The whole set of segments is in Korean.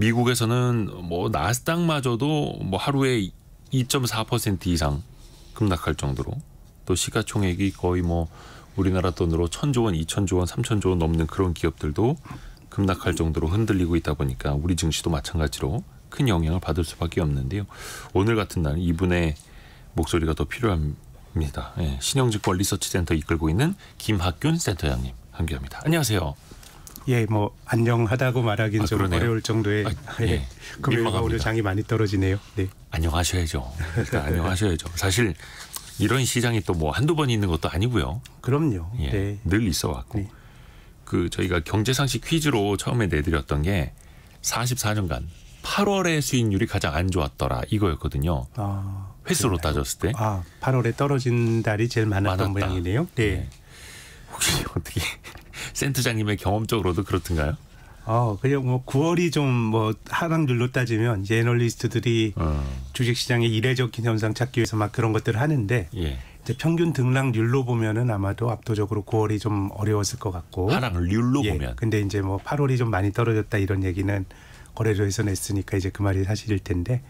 미국에서는 뭐 나스닥마저도 뭐 하루에 2.4% 이상 급락할 정도로 또 시가총액이 거의 뭐 우리나라 돈으로 1,000조 원, 2,000조 원, 3,000조 원 넘는 그런 기업들도 급락할 정도로 흔들리고 있다 보니까 우리 증시도 마찬가지로 큰 영향을 받을 수밖에 없는데요. 오늘 같은 날 이분의 목소리가 더 필요합니다. 예, 신영증권 리서치센터 이끌고 있는 김학균 센터장님 함께합니다. 안녕하세요. 예, 뭐 안녕하다고 말하기는 좀 그러네요. 어려울 정도의 예, 금요일과 오늘 장이 많이 떨어지네요. 네. 안녕하셔야죠. 일단 안녕하셔야죠. 사실 이런 시장이 또 뭐 한두 번 있는 것도 아니고요. 그럼요. 예, 네. 늘 있어왔고 네. 그 저희가 경제상식 퀴즈로 처음에 내드렸던 게 44년간 8월의 수익률이 가장 안 좋았더라 이거였거든요. 횟수로 따졌을 때. 8월에 떨어진 달이 제일 많았던 모양이네요. 네. 네. 혹시 어떻게 센터장님의 경험적으로도 그렇던가요? 그냥 뭐 9월이 좀 뭐 하락률로 따지면 이제 애널리스트들이 주식시장의 이례적인 현상 찾기 위해서 막 그런 것들을 하는데 예. 이제 평균 등락률로 보면은 아마도 압도적으로 9월이 좀 어려웠을 것 같고. 하락률로 보면. 근데 이제 뭐 8월이 좀 많이 떨어졌다 이런 얘기는 거래소에서 냈으니까 이제 그 말이 사실일 텐데.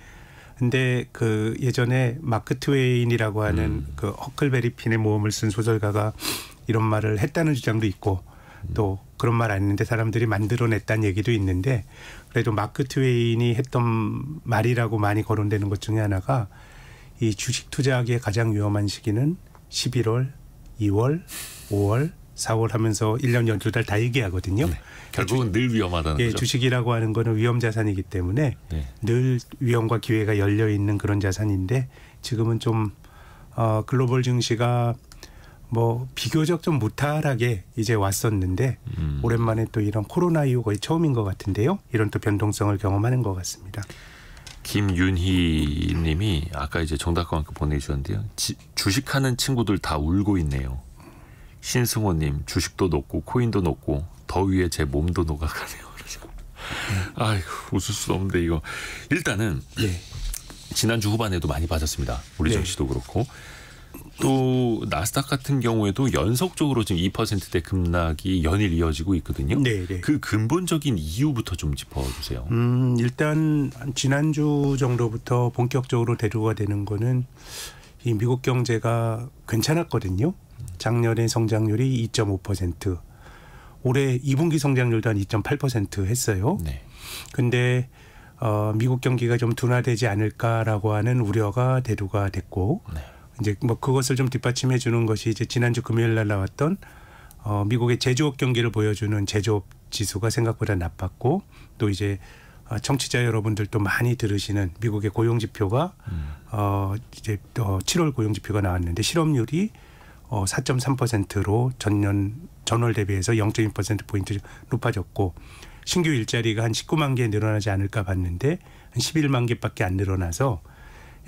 근데 그 예전에 마크 트웨인이라고 하는 그 허클베리 핀의 모험을 쓴 소설가가 이런 말을 했다는 주장도 있고 또 그런 말 안 했는데 사람들이 만들어냈다는 얘기도 있는데 그래도 마크 트웨인이 했던 말이라고 많이 거론되는 것 중에 하나가 이 주식 투자하기에 가장 위험한 시기는 11월, 2월, 5월, 4월 하면서 1년 12달 다 얘기하거든요. 네. 결국은 늘 위험하다는 거죠. 주식이라고 하는 거는 위험 자산이기 때문에 늘 위험과 기회가 열려 있는 그런 자산인데 지금은 좀 글로벌 증시가 뭐 비교적 좀 무탈하게 이제 왔었는데 오랜만에 또 이런 코로나 이후 거의 처음인 것 같은데요. 이런 또 변동성을 경험하는 것 같습니다. 김윤희 님이 아까 이제 정답과 함께 보내주셨는데요. 주식하는 친구들 다 울고 있네요. 신승호 님 주식도 녹고 코인도 녹고 더위에 제 몸도 녹아가네요. 아이고 웃을 수 없는데 이거 일단은 지난주 후반에도 많이 빠졌습니다. 우리 증시도 그렇고 또 나스닥 같은 경우에도 연속적으로 지금 2%대 급락이 연일 이어지고 있거든요. 그 근본적인 이유부터 좀 짚어주세요. 일단 지난주 정도부터 본격적으로 대두가 되는 거는 이 미국 경제가 괜찮았거든요. 작년에 성장률이 2.5%, 올해 2분기 성장률도 한 2.8% 했어요. 근데 미국 경기가 좀 둔화되지 않을까라고 하는 우려가 대두가 됐고 이제 뭐 그것을 좀 뒷받침해 주는 것이 이제 지난주 금요일 날 나왔던 미국의 제조업 경기를 보여주는 제조업 지수가 생각보다 나빴고 또 이제 청취자 여러분들도 많이 들으시는 미국의 고용 지표가 이제 7월 고용 지표가 나왔는데 실업률이 4.3%로 전월 대비해서 0.2% 포인트 높아졌고 신규 일자리가 한 19만 개 늘어나지 않을까 봤는데 한 11만 개밖에 안 늘어나서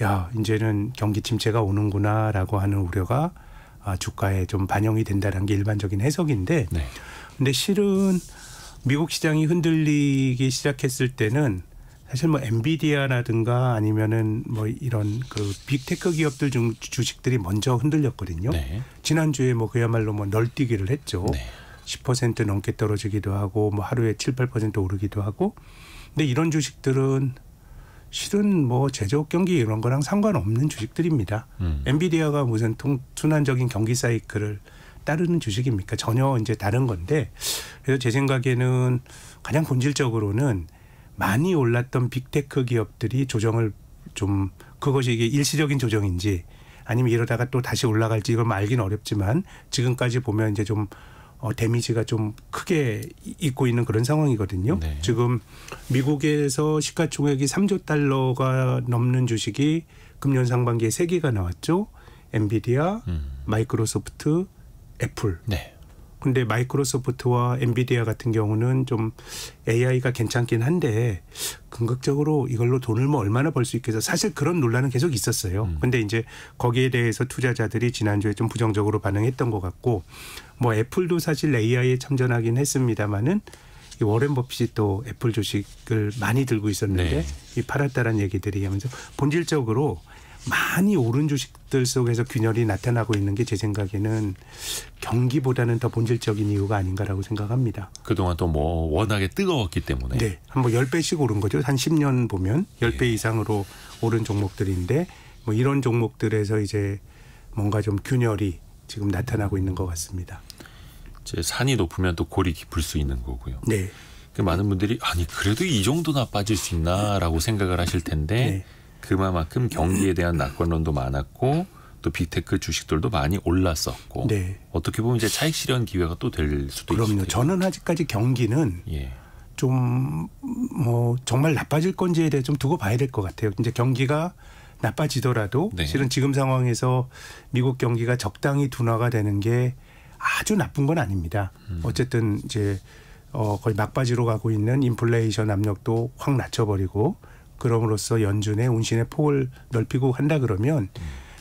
야 이제는 경기 침체가 오는구나라고 하는 우려가 주가에 좀 반영이 된다는 게 일반적인 해석인데 근데 실은 미국 시장이 흔들리기 시작했을 때는 사실 뭐 엔비디아라든가 아니면은 뭐 이런 그 빅테크 기업들 중 주식들이 먼저 흔들렸거든요. 지난주에 뭐 그야말로 뭐 널뛰기를 했죠. 10% 넘게 떨어지기도 하고 뭐 하루에 7, 8% 오르기도 하고. 근데 이런 주식들은 실은 뭐 제조업 경기 이런 거랑 상관없는 주식들입니다. 엔비디아가 무슨 순환적인 경기 사이클을 따르는 주식입니까? 전혀 이제 다른 건데 그래서 제 생각에는 가장 본질적으로는 많이 올랐던 빅테크 기업들이 조정을 좀 그것이 이게 일시적인 조정인지 아니면 이러다가 또 다시 올라갈지 이걸 알기는 어렵지만 지금까지 보면 이제 좀 데미지가 좀 크게 있고 있는 그런 상황이거든요. 지금 미국에서 시가총액이 3조 달러가 넘는 주식이 금년 상반기에 3개가 나왔죠. 엔비디아, 마이크로소프트, 애플. 근데 마이크로소프트와 엔비디아 같은 경우는 좀 AI가 괜찮긴 한데 궁극적으로 이걸로 돈을 뭐 얼마나 벌 수 있겠어. 사실 그런 논란은 계속 있었어요. 근데 이제 거기에 대해서 투자자들이 지난주에 좀 부정적으로 반응했던 것 같고 뭐 애플도 사실 AI에 참전하긴 했습니다마는 이 워렌 버핏이 또 애플 주식을 많이 들고 있었는데 이 팔았다라는 얘기들이 하면서 본질적으로 많이 오른 주식들 속에서 균열이 나타나고 있는 게 제 생각에는 경기보다는 더 본질적인 이유가 아닌가라고 생각합니다. 그동안 또 뭐 워낙에 뜨거웠기 때문에. 네. 한 뭐 10배씩 오른 거죠. 한 10년 보면 10배 이상으로 오른 종목들인데 뭐 이런 종목들에서 이제 뭔가 좀 균열이 지금 나타나고 있는 것 같습니다. 이제 산이 높으면 또 골이 깊을 수 있는 거고요. 네. 많은 분들이 아니 그래도 이 정도나 빠질 수 있나라고 생각을 하실 텐데 네. 그만큼 경기에 대한 낙관론도 많았고 또 빅테크 주식들도 많이 올랐었고 네. 어떻게 보면 이제 차익 실현 기회가 또 될 수도 있어요. 그럼요. 저는 아직까지 경기는 예. 좀 뭐 정말 나빠질 건지에 대해 좀 두고 봐야 될 것 같아요. 이제 경기가 나빠지더라도 네. 실은 지금 상황에서 미국 경기가 적당히 둔화가 되는 게 아주 나쁜 건 아닙니다. 어쨌든 이제 거의 막바지로 가고 있는 인플레이션 압력도 확 낮춰버리고 그럼으로써 연준의 운신의 폭을 넓히고 한다 그러면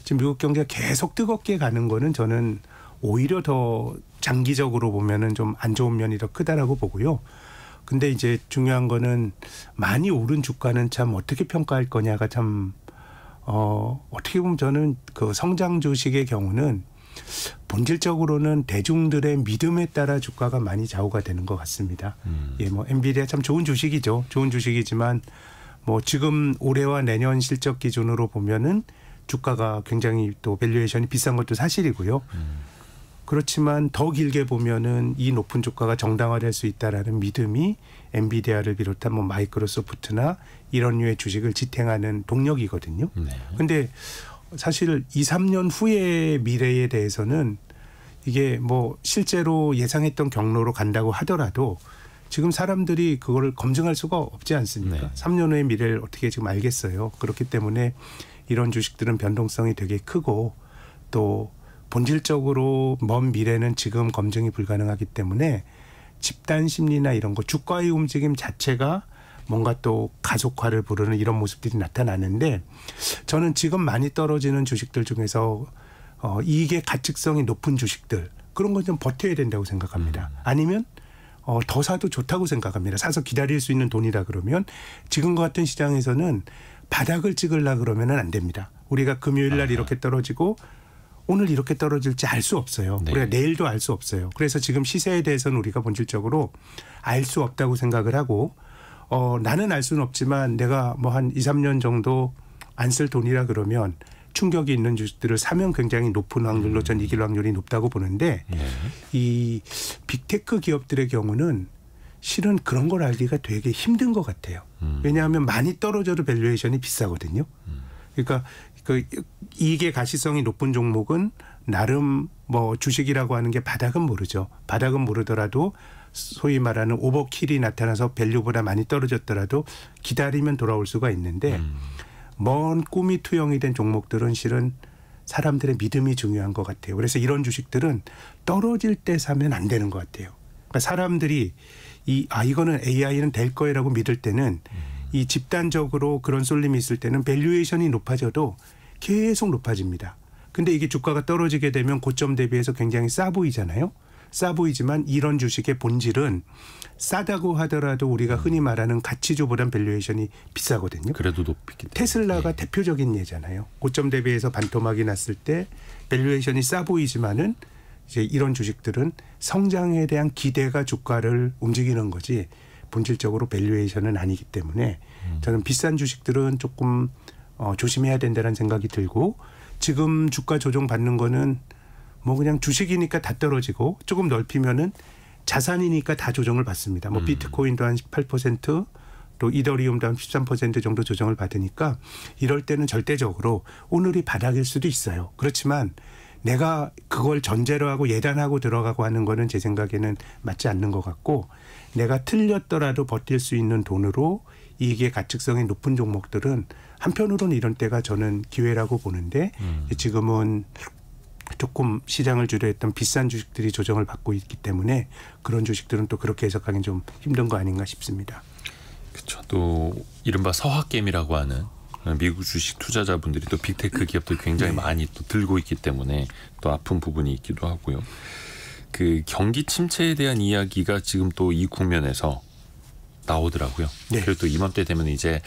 지금 미국 경제가 계속 뜨겁게 가는 거는 저는 오히려 더 장기적으로 보면은 좀 안 좋은 면이 더 크다라고 보고요. 근데 이제 중요한 거는 많이 오른 주가는 참 어떻게 평가할 거냐가 참 어떻게 보면 저는 그 성장 주식의 경우는 본질적으로는 대중들의 믿음에 따라 주가가 많이 좌우가 되는 것 같습니다. 예, 뭐 엔비디아 참 좋은 주식이죠. 좋은 주식이지만 뭐 지금 올해와 내년 실적 기준으로 보면은 주가가 굉장히 또 밸류에이션이 비싼 것도 사실이고요. 그렇지만 더 길게 보면은 이 높은 주가가 정당화될 수 있다라는 믿음이 엔비디아를 비롯한 뭐 마이크로소프트나 이런 류의 주식을 지탱하는 동력이거든요. 그런데 사실 2, 3년 후의 미래에 대해서는 이게 뭐 실제로 예상했던 경로로 간다고 하더라도 지금 사람들이 그거를 검증할 수가 없지 않습니까? 네. 3년 후의 미래를 어떻게 지금 알겠어요. 그렇기 때문에 이런 주식들은 변동성이 되게 크고 또 본질적으로 먼 미래는 지금 검증이 불가능하기 때문에 집단 심리나 이런 거 주가의 움직임 자체가 뭔가 또 가속화를 부르는 이런 모습들이 나타나는데 저는 지금 많이 떨어지는 주식들 중에서 이익의 가측성이 높은 주식들 그런 건 좀 버텨야 된다고 생각합니다. 아니면 더 사도 좋다고 생각합니다. 사서 기다릴 수 있는 돈이라 그러면 지금과 같은 시장에서는 바닥을 찍으려 그러면은 안 됩니다. 우리가 금요일 날 이렇게 떨어지고 오늘 이렇게 떨어질지 알 수 없어요. 네. 우리가 내일도 알 수 없어요. 그래서 지금 시세에 대해서는 우리가 본질적으로 알 수 없다고 생각을 하고 나는 알 수는 없지만 내가 뭐 한 2, 3년 정도 안 쓸 돈이라 그러면 충격이 있는 주식들을 사면 굉장히 높은 확률로 전 이길 확률이 높다고 보는데 이 빅테크 기업들의 경우는 실은 그런 걸 알기가 되게 힘든 것 같아요. 왜냐하면 많이 떨어져도 밸류에이션이 비싸거든요. 그러니까 그 이익의 가시성이 높은 종목은 나름 뭐 주식이라고 하는 게 바닥은 모르죠. 바닥은 모르더라도 소위 말하는 오버킬이 나타나서 밸류보다 많이 떨어졌더라도 기다리면 돌아올 수가 있는데 먼 꿈이 투영이 된 종목들은 실은 사람들의 믿음이 중요한 것 같아요. 그래서 이런 주식들은 떨어질 때 사면 안 되는 것 같아요. 그러니까 사람들이 이거는 AI는 될 거라고 믿을 때는 이 집단적으로 그런 쏠림이 있을 때는 밸류에이션이 높아져도 계속 높아집니다. 근데 이게 주가가 떨어지게 되면 고점 대비해서 굉장히 싸 보이잖아요. 싸 보이지만 이런 주식의 본질은 싸다고 하더라도 우리가 흔히 말하는 가치주보단 밸류에이션이 비싸거든요. 그래도 높기 때문에. 테슬라가 대표적인 예잖아요. 고점 대비해서 반토막이 났을 때 밸류에이션이 싸 보이지만은 이제 이런 주식들은 성장에 대한 기대가 주가를 움직이는 거지 본질적으로 밸류에이션은 아니기 때문에 저는 비싼 주식들은 조금 조심해야 된다는 생각이 들고 지금 주가 조정 받는 거는 뭐 그냥 주식이니까 다 떨어지고 조금 넓히면은 자산이니까 다 조정을 받습니다. 뭐 비트코인도 한 18% 또 이더리움도 한 13% 정도 조정을 받으니까 이럴 때는 절대적으로 오늘이 바닥일 수도 있어요. 그렇지만 내가 그걸 전제로 하고 예단하고 들어가고 하는 거는 제 생각에는 맞지 않는 것 같고 내가 틀렸더라도 버틸 수 있는 돈으로 이익의 가측성이 높은 종목들은 한편으로는 이런 때가 저는 기회라고 보는데 지금은 조금 시장을 주도했던 비싼 주식들이 조정을 받고 있기 때문에 그런 주식들은 또 그렇게 해석하기는 좀 힘든 거 아닌가 싶습니다. 그렇죠. 또 이른바 서학겜이라고 하는 미국 주식 투자자분들이 또 빅테크 기업들 굉장히 많이 또 들고 있기 때문에 또 아픈 부분이 있기도 하고요. 그 경기 침체에 대한 이야기가 지금 또 이 국면에서 나오더라고요. 네. 그리고 또 이맘때 되면 이제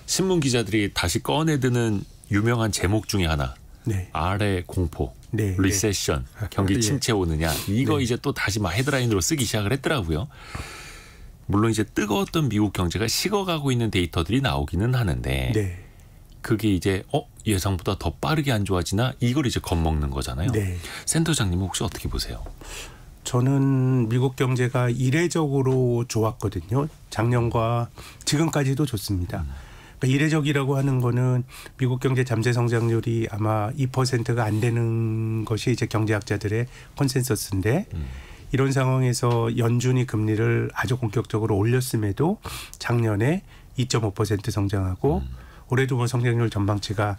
신문 기자들이 다시 꺼내드는 유명한 제목 중에 하나. 네. 아래 공포, 네. 리세션, 경기 예. 침체 오느냐. 이거 네. 이제 또 다시 막 헤드라인으로 쓰기 시작을 했더라고요. 물론 이제 뜨거웠던 미국 경제가 식어가고 있는 데이터들이 나오기는 하는데 네. 그게 이제 예상보다 더 빠르게 안 좋아지나 이걸 이제 겁먹는 거잖아요. 네. 센터장님은 혹시 어떻게 보세요? 저는 미국 경제가 이례적으로 좋았거든요. 작년과 지금까지도 좋습니다. 그러니까 이례적이라고 하는 거는 미국 경제 잠재 성장률이 아마 2%가 안 되는 것이 이제 경제학자들의 컨센서스인데 이런 상황에서 연준이 금리를 아주 본격적으로 올렸음에도 작년에 2.5% 성장하고 올해도 뭐 성장률 전망치가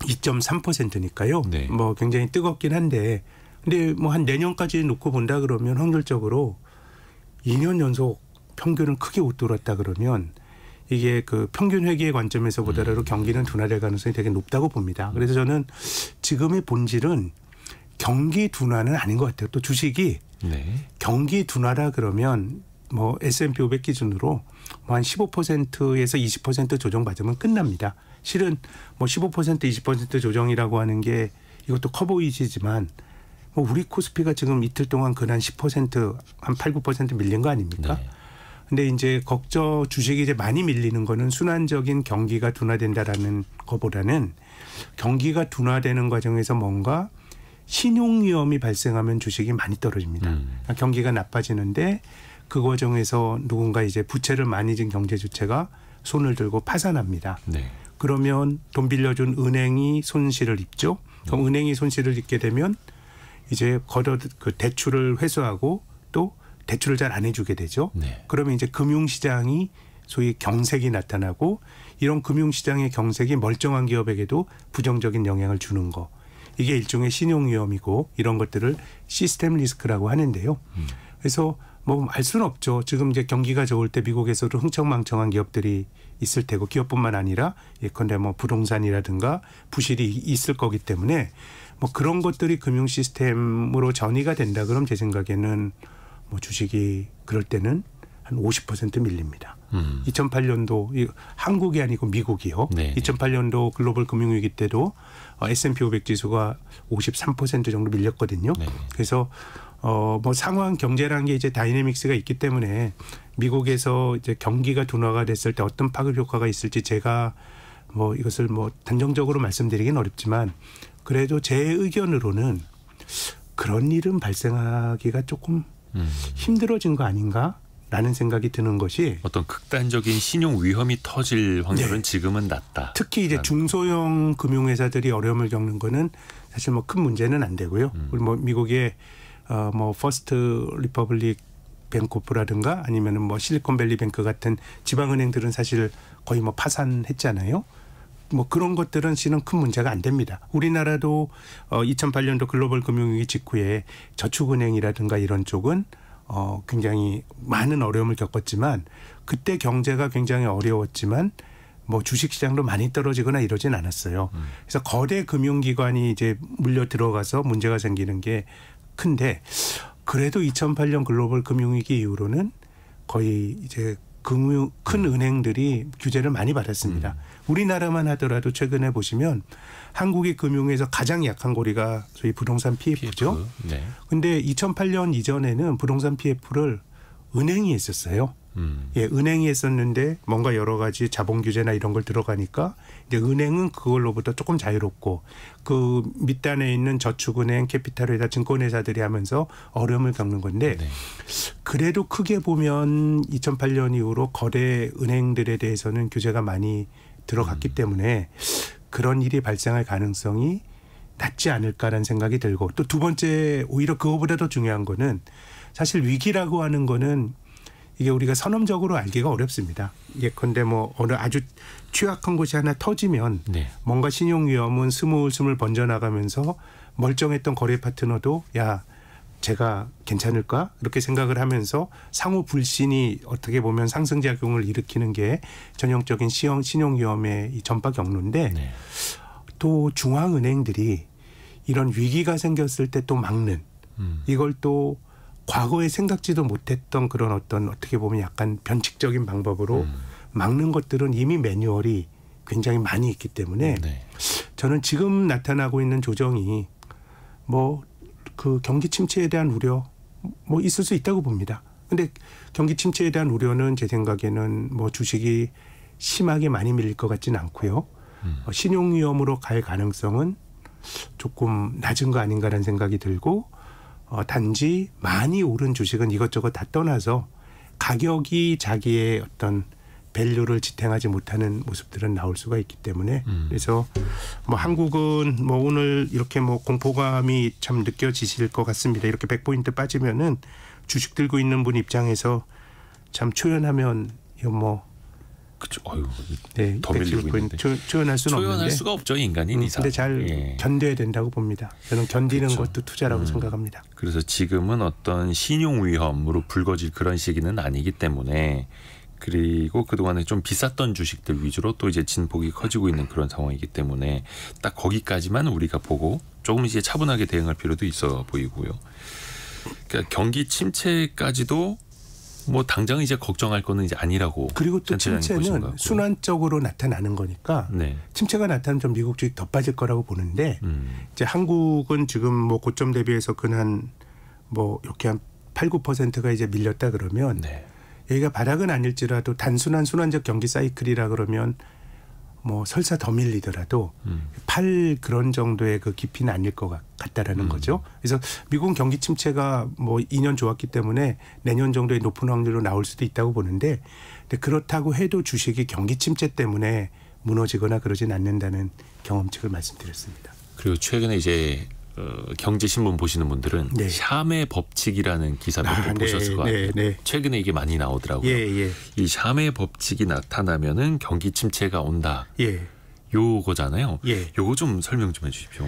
2.3%니까요. 네. 뭐 굉장히 뜨겁긴 한데 근데 뭐 한 내년까지 놓고 본다 그러면 확률적으로 2년 연속 평균을 크게 웃돌았다 그러면 이게 그 평균 회계의 관점에서 보더라도 경기는 둔화될 가능성이 되게 높다고 봅니다. 그래서 저는 지금의 본질은 경기 둔화는 아닌 것 같아요. 또 주식이 네. 경기 둔화라 그러면 뭐 S&P 500 기준으로 뭐 한 15%에서 20% 조정받으면 끝납니다. 실은 뭐 15% 20% 조정이라고 하는 게 이것도 커 보이시지만 뭐 우리 코스피가 지금 이틀 동안 근한 10% 한 8, 9% 밀린 거 아닙니까? 네. 근데 이제 주식이 이제 많이 밀리는 거는 순환적인 경기가 둔화된다라는 거보다는 경기가 둔화되는 과정에서 뭔가 신용 위험이 발생하면 주식이 많이 떨어집니다. 그러니까 경기가 나빠지는데 그 과정에서 누군가 이제 부채를 많이 진 경제 주체가 손을 들고 파산합니다. 네. 그러면 돈 빌려준 은행이 손실을 입죠. 그럼 은행이 손실을 입게 되면 이제 그 대출을 회수하고 또 대출을 잘 안 해주게 되죠. 네. 그러면 이제 금융시장이 소위 경색이 나타나고 이런 금융시장의 경색이 멀쩡한 기업에게도 부정적인 영향을 주는 거. 이게 일종의 신용위험이고 이런 것들을 시스템 리스크라고 하는데요. 그래서 뭐 알 수는 없죠. 지금 이제 경기가 좋을 때 미국에서도 흥청망청한 기업들이 있을 테고 기업뿐만 아니라 예컨대 뭐 부동산이라든가 부실이 있을 거기 때문에 뭐 그런 것들이 금융 시스템으로 전이가 된다 그럼 제 생각에는 뭐 주식이 그럴 때는 한 50% 밀립니다. 2008년도 한국이 아니고 미국이요. 네. 2008년도 글로벌 금융위기 때도 S&P 500 지수가 53% 정도 밀렸거든요. 네. 그래서 뭐 상황 경제라는 게 이제 다이내믹스가 있기 때문에 미국에서 이제 경기가 둔화가 됐을 때 어떤 파급 효과가 있을지 제가 뭐 이것을 뭐 단정적으로 말씀드리긴 어렵지만 그래도 제 의견으로는 그런 일은 발생하기가 조금 힘들어진 거 아닌가라는 생각이 드는 것이 어떤 극단적인 신용 위험이 터질 확률은 네. 지금은 낮다. 특히 이제 중소형 금융회사들이 어려움을 겪는 거는 사실 뭐 큰 문제는 안 되고요. 그리고 뭐 미국의 뭐 퍼스트 리퍼블릭 뱅코프라든가 아니면은 뭐 실리콘밸리 뱅크 같은 지방은행들은 사실 거의 뭐 파산했잖아요. 뭐 그런 것들은 실은 큰 문제가 안 됩니다. 우리나라도 2008년도 글로벌 금융위기 직후에 저축은행이라든가 이런 쪽은 굉장히 많은 어려움을 겪었지만 그때 경제가 굉장히 어려웠지만 뭐 주식시장도 많이 떨어지거나 이러진 않았어요. 그래서 거대 금융기관이 이제 물려 들어가서 문제가 생기는 게 큰데 그래도 2008년 글로벌 금융위기 이후로는 거의 이제 큰 은행들이 규제를 많이 받았습니다. 우리나라만 하더라도 최근에 보시면 한국의 금융에서 가장 약한 고리가 소위 부동산 PF죠. 그런데 2008년 이전에는 부동산 PF를 은행이 했었어요. 예, 은행이 했었는데 뭔가 여러 가지 자본 규제나 이런 걸 들어가니까 이제 은행은 그걸로부터 조금 자유롭고 그 밑단에 있는 저축은행, 캐피탈회사, 증권회사들이 하면서 어려움을 겪는 건데 네. 그래도 크게 보면 2008년 이후로 거래 은행들에 대해서는 규제가 많이 들어갔기 때문에 그런 일이 발생할 가능성이 낮지 않을까라는 생각이 들고 또 두 번째 오히려 그거보다 더 중요한 거는 사실 위기라고 하는 거는 이게 우리가 선언적으로 알기가 어렵습니다. 예컨대 뭐 어느 아주 취약한 곳이 하나 터지면 네. 뭔가 신용 위험은 스물스물 번져나가면서 멀쩡했던 거래 파트너도 야 제가 괜찮을까 이렇게 생각을 하면서 상호 불신이 어떻게 보면 상승작용을 일으키는 게 전형적인 신용 위험의 이 전파 경로인데 네. 또 중앙은행들이 이런 위기가 생겼을 때 또 막는 이걸 또 과거에 생각지도 못했던 그런 어떤 어떻게 보면 약간 변칙적인 방법으로 막는 것들은 이미 매뉴얼이 굉장히 많이 있기 때문에 네. 저는 지금 나타나고 있는 조정이 뭐 그 경기 침체에 대한 우려 뭐 있을 수 있다고 봅니다. 근데 경기 침체에 대한 우려는 제 생각에는 뭐 주식이 심하게 많이 밀릴 것 같지는 않고요. 신용 위험으로 갈 가능성은 조금 낮은 거 아닌가라는 생각이 들고 단지 많이 오른 주식은 이것저것 다 떠나서 가격이 자기의 어떤 밸류를 지탱하지 못하는 모습들은 나올 수가 있기 때문에 그래서 뭐 한국은 뭐 오늘 이렇게 뭐 공포감이 참 느껴지실 것 같습니다. 이렇게 100포인트 빠지면은 주식 들고 있는 분 입장에서 참 초연하면 이거 뭐 그렇죠. 어유. 네, 더 밀리고 있는데. 초연할 수는 초연할 없는데. 수가 없죠, 인간인 이상. 근데 잘 예. 견뎌야 된다고 봅니다. 저는 견디는 그렇죠. 것도 투자라고 생각합니다. 그래서 지금은 어떤 신용 위험으로 불거질 그런 시기는 아니기 때문에 그리고 그동안에 좀 비쌌던 주식들 위주로 또 이제 진폭이 커지고 있는 그런 상황이기 때문에 딱 거기까지만 우리가 보고 조금 이제 차분하게 대응할 필요도 있어 보이고요. 그러니까 경기 침체까지도 뭐 당장 이제 걱정할 거는 이제 아니라고. 그리고 또 침체는 순환적으로 나타나는 거니까 네. 침체가 나타나면 좀 미국 주식 더 빠질 거라고 보는데 이제 한국은 지금 뭐 고점 대비해서 근한 뭐 이렇게 한 8, 9%가 이제 밀렸다 그러면 네. 여기가 바닥은 아닐지라도 단순한 순환적 경기 사이클이라 그러면 뭐 설사 더 밀리더라도 8 그런 정도의 그 깊이는 아닐 것 같다라는 거죠. 그래서 미국은 경기 침체가 뭐 2년 좋았기 때문에 내년 정도의 높은 확률로 나올 수도 있다고 보는데 근데 그렇다고 해도 주식이 경기 침체 때문에 무너지거나 그러진 않는다는 경험칙을 말씀드렸습니다. 그리고 최근에 이제 경제신문 보시는 분들은 네. 샴의 법칙이라는 기사 몇 번 보셨을 것 같아요. 네. 최근에 이게 많이 나오더라고요. 예. 이 샴의 법칙이 나타나면은 경기 침체가 온다. 예. 요거잖아요. 예. 요거 좀 설명 좀 해주십시오.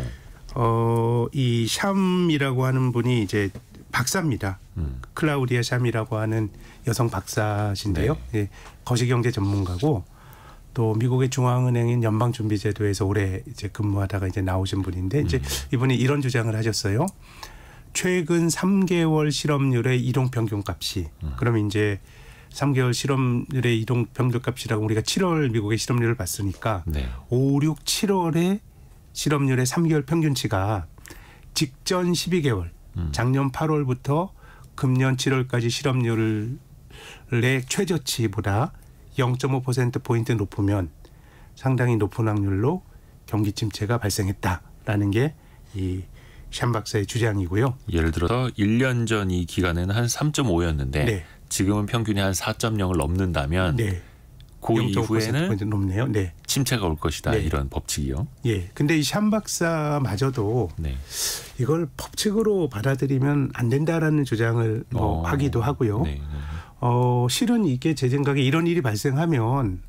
이 샴이라고 하는 분이 이제 박사입니다. 클라우디아 샴이라고 하는 여성 박사신데요. 네. 예. 거시경제 전문가고 또 미국의 중앙은행인 연방준비제도에서 오래 이제 근무하다가 이제 나오신 분인데 이제 이분이 이런 주장을 하셨어요. 최근 3개월 실업률의 이동평균값이 그럼 이제 3개월 실업률의 이동평균값이라고 우리가 7월 미국의 실업률을 봤으니까 네. 5, 6, 7월의 실업률의 3개월 평균치가 직전 12개월 작년 8월부터 금년 7월까지 실업률의 최저치보다 0.5%포인트 높으면 상당히 높은 확률로 경기 침체가 발생했다라는 게 이 샴 박사의 주장이고요. 예를 들어서 1년 전 이 기간에는 한 3.5였는데 네. 지금은 평균이 한 4.0을 넘는다면 네. 그 이후에는 높네요. 네. 침체가 올 것이다. 네. 이런 법칙이요. 예. 근데 이 샴 박사마저도 네. 이걸 법칙으로 받아들이면 안 된다라는 주장을 뭐 하기도 하고요. 네. 실은 이게 제 생각에 이런 일이 발생하면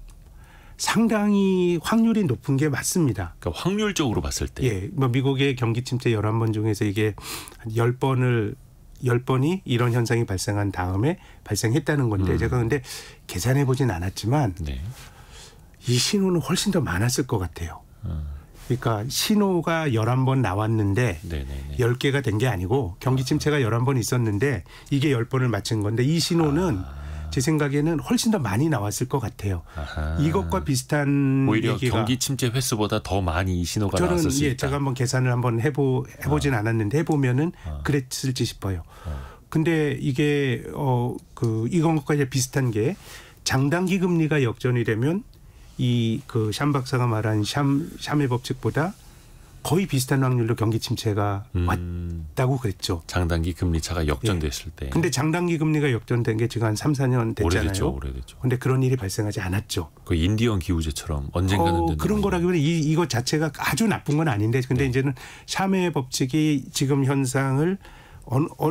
상당히 확률이 높은 게 맞습니다. 그러니까 확률적으로 봤을 때. 예. 뭐 미국의 경기 침체 11번 중에서 이게 한 10번이 이런 현상이 발생한 다음에 발생했다는 건데 제가 근데 계산해 보진 않았지만 네. 이 신호는 훨씬 더 많았을 것 같아요. 그러니까 신호가 11번 나왔는데 네네네. 10개가 된 게 아니고 경기 침체가 11번 있었는데 이게 10번을 맞춘 건데 이 신호는 제 생각에는 훨씬 더 많이 나왔을 것 같아요. 아하. 이것과 비슷한 오히려 얘기가 경기 침체 횟수보다 더 많이 이 신호가 나왔을 수 저는 있다. 제가 한번 계산을 한번 해보진 않았는데 해보면은 그랬을지 싶어요. 근데 이게 이것과 이제 비슷한 게 장단기 금리가 역전이 되면 이 그 샴 박사가 말한 샴의 법칙보다 거의 비슷한 확률로 경기 침체가 왔다고 그랬죠. 장단기 금리 차가 역전됐을 때. 근데 장단기 금리가 역전된 게 지금 한 3, 4년 됐잖아요. 오래됐죠. 근데 그런 일이 발생하지 않았죠. 그 인디언 기후제처럼 언젠가는 그런 거라기보다는 이것 자체가 아주 나쁜 건 아닌데 근데 이제는 샴의 법칙이 지금 현상을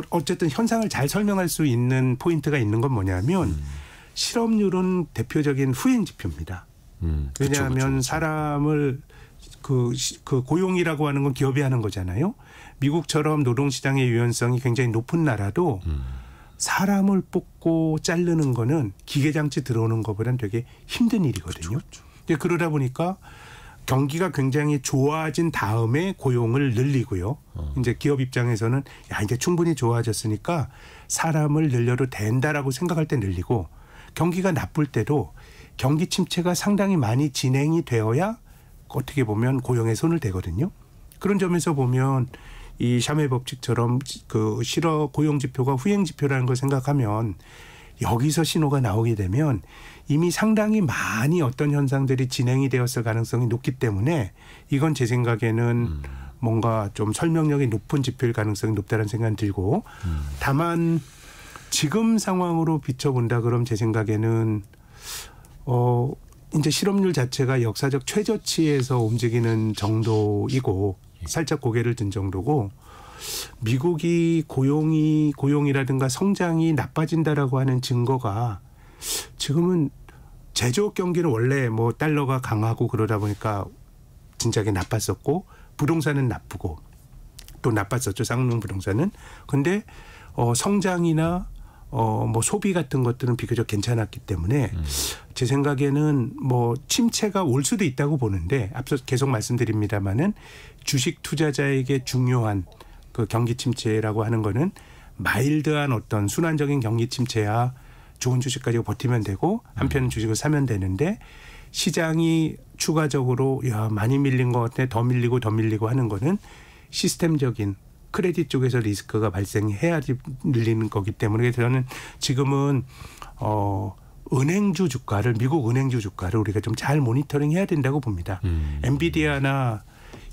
어쨌든 현상을 잘 설명할 수 있는 포인트가 있는 건 뭐냐면 실업률은 대표적인 후행 지표입니다. 왜냐하면 사람을 그 고용이라고 하는 건 기업이 하는 거잖아요. 미국처럼 노동시장의 유연성이 굉장히 높은 나라도 사람을 뽑고 자르는 거는 기계장치 들어오는 것보다는 되게 힘든 일이거든요. 그렇죠. 그러다 보니까 경기가 굉장히 좋아진 다음에 고용을 늘리고요. 이제 기업 입장에서는 이제 충분히 좋아졌으니까 사람을 늘려도 된다라고 생각할 때 늘리고 경기가 나쁠 때도 경기 침체가 상당히 많이 진행이 되어야 어떻게 보면 고용에 손을 대거든요. 그런 점에서 보면 이 샤메 법칙처럼 그 실업 고용 지표가 후행 지표라는 걸 생각하면 여기서 신호가 나오게 되면 이미 상당히 많이 어떤 현상들이 진행이 되었을 가능성이 높기 때문에 이건 제 생각에는 뭔가 좀 설명력이 높은 지표일 가능성이 높다는 생각이 들고 다만 지금 상황으로 비춰본다 그럼 제 생각에는 이제 실업률 자체가 역사적 최저치에서 움직이는 정도이고 살짝 고개를 든 정도고 미국이 고용이라든가 성장이 나빠진다라고 하는 증거가 지금은 제조업 경기는 원래 뭐 달러가 강하고 그러다 보니까 진작에 나빴었고 부동산은 나쁘고 또 나빴었죠. 쌍용 부동산은. 근데 성장이나 뭐 소비 같은 것들은 비교적 괜찮았기 때문에 제 생각에는 뭐 침체가 올 수도 있다고 보는데 앞서 계속 말씀드립니다마는 주식 투자자에게 중요한 그 경기 침체라고 하는 거는 마일드한 어떤 순환적인 경기 침체야 좋은 주식 가지고 버티면 되고 한편 주식을 사면 되는데 시장이 추가적으로 야 많이 밀린 것 같아 더 밀리고 하는 거는 시스템적인 크레딧 쪽에서 리스크가 발생해야 밀리는 거기 때문에 저는 지금은 은행주 주가를 미국 은행주 주가를 우리가 좀 잘 모니터링해야 된다고 봅니다. 엔비디아나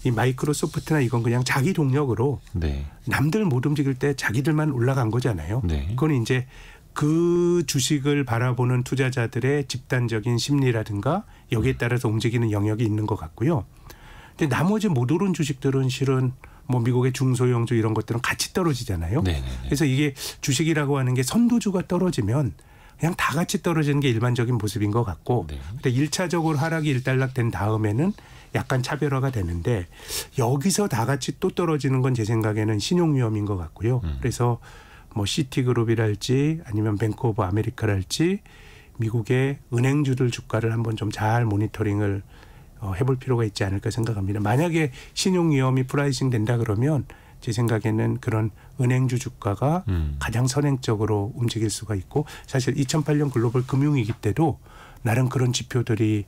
이 마이크로소프트나 이건 그냥 자기 동력으로 네. 남들 못 움직일 때 자기들만 올라간 거잖아요. 네. 그건 이제 그 주식을 바라보는 투자자들의 집단적인 심리라든가 여기에 따라서 움직이는 영역이 있는 것 같고요. 근데 나머지 못 오른 주식들은 실은 뭐 미국의 중소형주 이런 것들은 같이 떨어지잖아요. 네네네. 그래서 이게 주식이라고 하는 게 선도주가 떨어지면 그냥 다 같이 떨어지는 게 일반적인 모습인 것 같고 네. 근데 1차적으로 하락이 일단락된 다음에는 약간 차별화가 되는데 여기서 다 같이 또 떨어지는 건 제 생각에는 신용 위험인 것 같고요. 그래서 뭐 시티그룹이랄지 아니면 뱅크 오브 아메리카랄지 미국의 은행주들 주가를 한번 좀 잘 모니터링을 해볼 필요가 있지 않을까 생각합니다. 만약에 신용 위험이 프라이싱 된다 그러면 제 생각에는 그런 은행주 주가가 가장 선행적으로 움직일 수가 있고 사실 2008년 글로벌 금융위기 때도 나름 그런 지표들이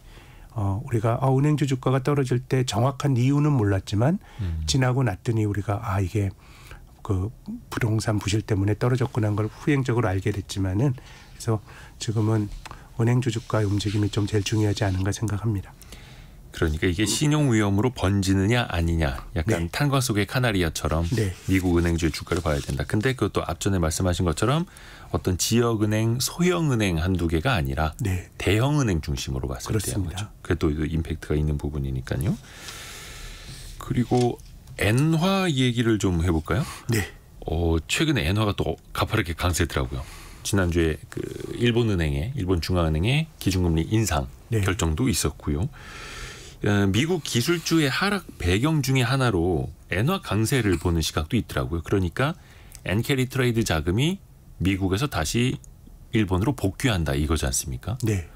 우리가 은행주 주가가 떨어질 때 정확한 이유는 몰랐지만 지나고 났더니 우리가 이게 그 부동산 부실 때문에 떨어졌구나 하는 걸 후행적으로 알게 됐지만은 그래서 지금은 은행주 주가의 움직임이 좀 제일 중요하지 않은가 생각합니다. 그러니까 이게 신용 위험으로 번지느냐 아니냐 약간 네. 탄광 속의 카나리아처럼 네. 미국 은행주의 주가를 봐야 된다. 근데 그것도 앞전에 말씀하신 것처럼 어떤 지역은행, 소형은행 한두 개가 아니라 네. 대형은행 중심으로 봤을 그렇습니다. 때야. 그게 또 임팩트가 있는 부분이니까요. 그리고 엔화 얘기를 좀 해볼까요? 네. 최근에 엔화가 또 가파르게 강세더라고요. 지난주에 그 일본 중앙은행의 기준금리 인상 네. 결정도 있었고요. 미국 기술주의 하락 배경 중에 하나로 엔화 강세를 보는 시각도 있더라고요. 그러니까 엔캐리 트레이드 자금이 미국에서 다시 일본으로 복귀한다 이거지 않습니까? 네.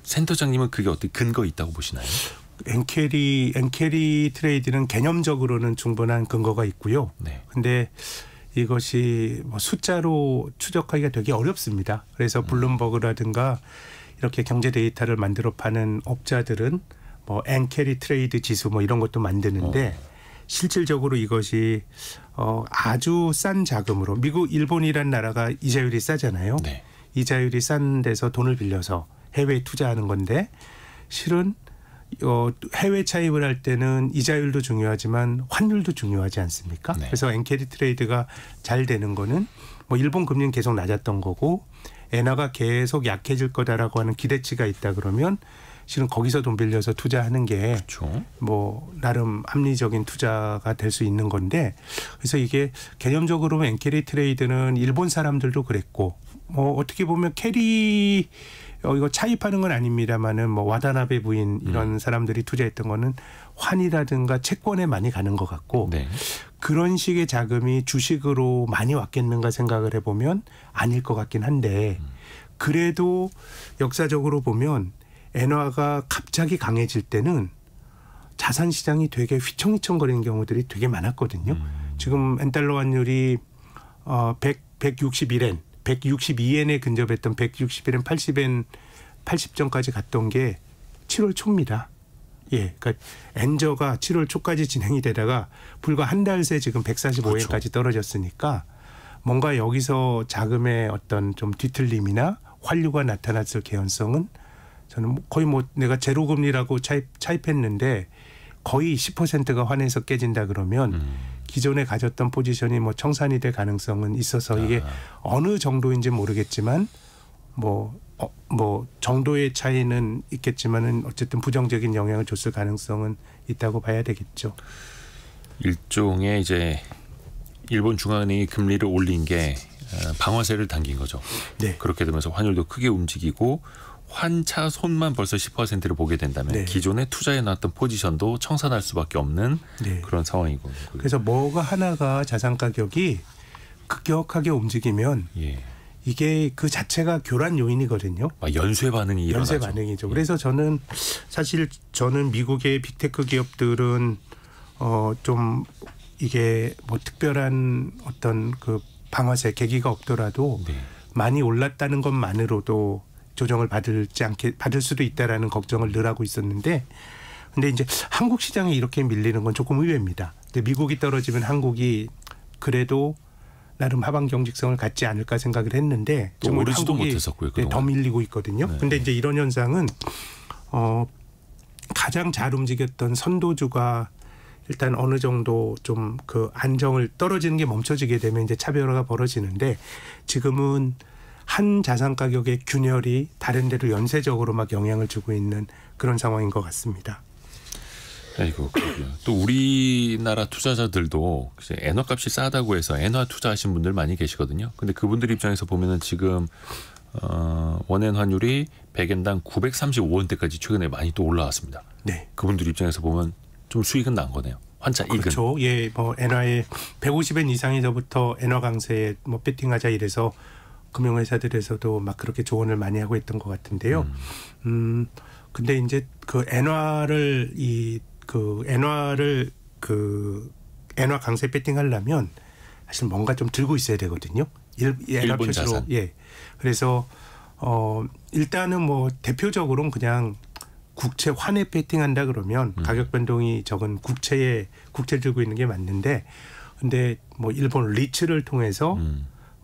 센터장님은 그게 어떻게 근거 있다고 보시나요? 엔캐리 트레이드는 개념적으로는 충분한 근거가 있고요. 네. 근데 이것이 뭐 숫자로 추적하기가 되게 어렵습니다. 그래서 블룸버그라든가 이렇게 경제 데이터를 만들어 파는 업자들은 뭐 엔캐리 트레이드 지수 뭐 이런 것도 만드는데 실질적으로 이것이 아주 싼 자금으로 미국, 일본이란 나라가 이자율이 싸잖아요. 네. 이자율이 싼 데서 돈을 빌려서 해외에 투자하는 건데 실은 해외 차입을 할 때는 이자율도 중요하지만 환율도 중요하지 않습니까? 네. 그래서 엔캐리 트레이드가 잘 되는 거는 뭐 일본 금리는 계속 낮았던 거고 엔화가 계속 약해질 거다라고 하는 기대치가 있다 그러면 실은 거기서 돈 빌려서 투자하는 게 뭐 나름 합리적인 투자가 될 수 있는 건데 그래서 이게 개념적으로 엔캐리 트레이드는 일본 사람들도 그랬고 뭐 어떻게 보면 캐리 이거 차입하는 건 아닙니다만은 뭐 와다나베 부인 이런 사람들이 투자했던 거는 환이라든가 채권에 많이 가는 것 같고 네. 그런 식의 자금이 주식으로 많이 왔겠는가 생각을 해보면 아닐 것 같긴 한데 그래도 역사적으로 보면 엔화가 갑자기 강해질 때는 자산 시장이 되게 휘청휘청거리는 경우들이 되게 많았거든요. 지금 엔달러 환율이 161엔, 162엔에 근접했던 161엔, 80엔 80점까지 갔던 게 7월 초입니다. 예, 그러니까 엔저가 7월 초까지 진행이 되다가 불과 한 달 새 지금 145엔까지 그렇죠. 떨어졌으니까 뭔가 여기서 자금의 어떤 좀 뒤틀림이나 환류가 나타났을 개연성은 저는 거의 뭐 내가 제로 금리라고 차입했는데 거의 10%가 환해서 깨진다 그러면 기존에 가졌던 포지션이 뭐 청산이 될 가능성은 있어서 이게 어느 정도인지 모르겠지만 뭐 정도의 차이는 있겠지만은 어쨌든 부정적인 영향을 줬을 가능성은 있다고 봐야 되겠죠. 일종의 이제 일본 중앙은행이 금리를 올린 게 방아쇠를 당긴 거죠. 네. 그렇게 되면서 환율도 크게 움직이고 환차 손만 벌써 10%를 보게 된다면 네. 기존에 투자해 놨던 포지션도 청산할 수밖에 없는 네. 그런 상황이고. 그래서 뭐가 하나가 자산 가격이 급격하게 움직이면 예. 이게 그 자체가 교란 요인이거든요. 연쇄 반응이 일어나죠. 연쇄 반응이죠. 그래서 저는 사실 미국의 빅테크 기업들은 좀 이게 뭐 특별한 어떤 그 방아쇠 계기가 없더라도 네. 많이 올랐다는 것만으로도 조정을 받을 수도 있다라는 걱정을 늘 하고 있었는데, 근데 이제 한국 시장에 이렇게 밀리는 건 조금 의외입니다. 근데 미국이 떨어지면 한국이 그래도 나름 하방 경직성을 갖지 않을까 생각을 했는데 또 오르지도 못했었고요. 네, 더 밀리고 있거든요. 네. 근데 이제 이런 현상은 가장 잘 움직였던 선도주가 일단 어느 정도 좀 그 안정을 떨어지는 게 멈춰지게 되면 이제 차별화가 벌어지는데 지금은 한 자산 가격의 균열이 다른 데로 연쇄적으로 막 영향을 주고 있는 그런 상황인 것 같습니다. 아이고, 그러게요. 또 우리나라 투자자들도 엔화값이 싸다고 해서 엔화 투자하신 분들 많이 계시거든요. 근데 그분들 입장에서 보면은 지금 원엔 환율이 100엔당 935원대까지 최근에 많이 또 올라왔습니다. 네. 그분들 입장에서 보면 좀 수익은 난 거네요. 환차 이익은. 그렇죠. 예, 뭐 엔화에 150엔 이상에서부터 엔화 강세에 뭐 배팅하자 이래서 금융회사들에서도 막 그렇게 조언을 많이 하고 있던 것 같은데요. 근데 이제 그 엔화를 엔화 강세 배팅하려면 사실 뭔가 좀 들고 있어야 되거든요. 엔화 일본 표시로. 자산. 예. 그래서 일단은 뭐 대표적으로는 그냥 국채 환에 배팅한다 그러면 가격 변동이 적은 국채 들고 있는 게 맞는데, 근데 뭐 일본 리츠를 통해서